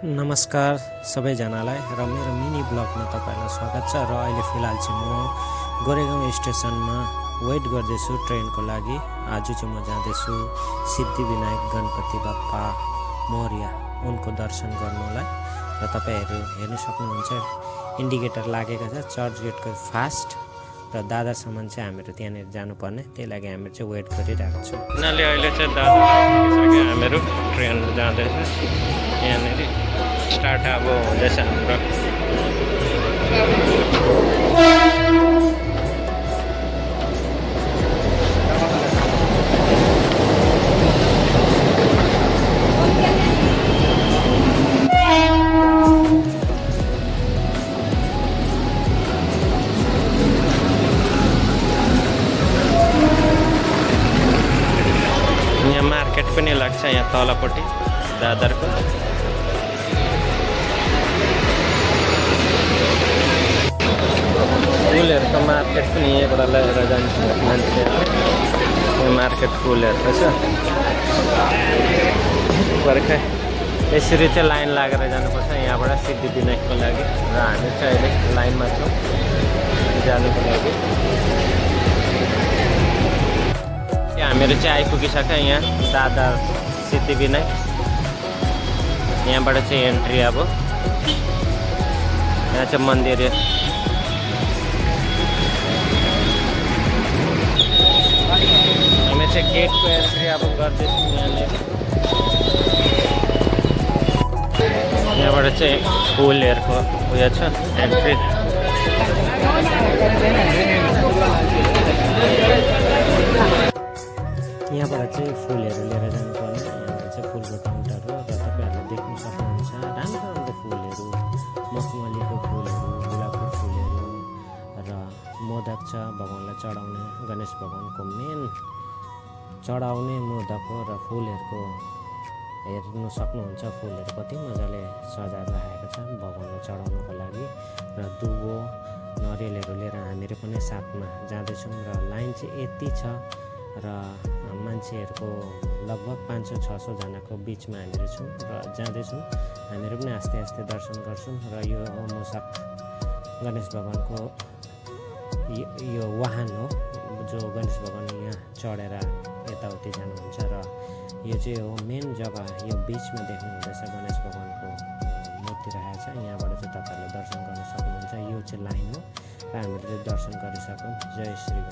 नमस्कार सबैजनालाई र मेरो मिनी ब्लगमा तपाईँलाई स्वागत छ। र अहिले फिलहाल चाहिँ म गोरेगाउँ स्टेसनमा वेट गर्दैछु ट्रेनको लागि। आज चाहिँ म जाँदैछु सिद्धिविनायक गणपति बाप्पा मौर्य उनको दर्शन गर्नुलाई। र तपाईँहरू हेर्न सक्नुहुन्छ इन्डिकेटर लागेको छ चर्च गेटको फास्ट। र दादासम्म चाहिँ हामीहरू त्यहाँनिर जानुपर्ने, त्यही लागि हामी चाहिँ वेट गरिरहेको छौँ। उनीहरूले अहिले चाहिँ दादा आइसक्यो, हामीहरू ट्रेन जाँदैछ। यहाँनिर स्टार्ट अब हुँदैछ हाम्रो। यहाँ मार्केट पनि लाग्छ यहाँ तलपट्टि दादरको। फुलहरूको मार्केट पनि यहाँबाट लगेर जान्छ मान्छेहरू। मार्केट फुलहरूको छ भर्खर। यसरी चाहिँ लाइन लागेर जानुपर्छ यहाँबाट सिद्धिविनायकको लागि। र हामी चाहिँ अहिले लाइनमा छौँ जानुको लागि। हामीहरू चाहिँ आइपुगिसक्यो यहाँ दादा सिद्धिविनायक। यहाँबाट चाहिँ एन्ट्री अब यहाँ चाहिँ मन्दिर। हामी चाहिँ गेटको एन्ट्री अब गर्दैछौँ यहाँनिर। यहाँबाट चाहिँ फुलहरूको उयो छ एन्ट्री। यहाँबाट चाहिँ फुलहरू लिएर जानुपर्ने। यहाँबाट चाहिँ फुलको काउन्टर हो र तपाईँहरूले देख्न सक्नुहुन्छ राम्रो राम्रो फुलहरू, मखमलीको फुलहरू, गुलाबको फुलहरू र मोदक छ भगवान्लाई चढाउने। गणेश भगवान्को मेन चढाउने मोदक हो। र फुलहरूको हेर्नु सक्नुहुन्छ फुलहरू कति मजाले सजाएर राखेको छ भगवान्लाई चढाउनको लागि। र दुबो नरियलहरू लिएर हामीहरू पनि साथमा जाँदैछौँ। र लाइन चाहिँ यति छ र मान्छेहरूको लगभग 500-600 जनाको बिचमा हामीहरू छौँ र जाँदैछौँ। हामीहरू पनि आस्ते आस्ते दर्शन गर्छौँ। र यो हो मूषक गणेश भगवान्को यो वाहन हो जो गणेश भगवान् यहाँ चढेर यताउति जानुहुन्छ। र यो चाहिँ हो मेन जग्गा, यो बिचमा देख्नु हुँदैछ गणेश भगवान्को मूर्ति राखेको छ। यहाँबाट चाहिँ तपाईँहरूले दर्शन गर्न सक्नुहुन्छ। यो चाहिँ लाइन हो र हामीले चाहिँ दर्शन गरिसक्यौँ। जय श्री गणेश।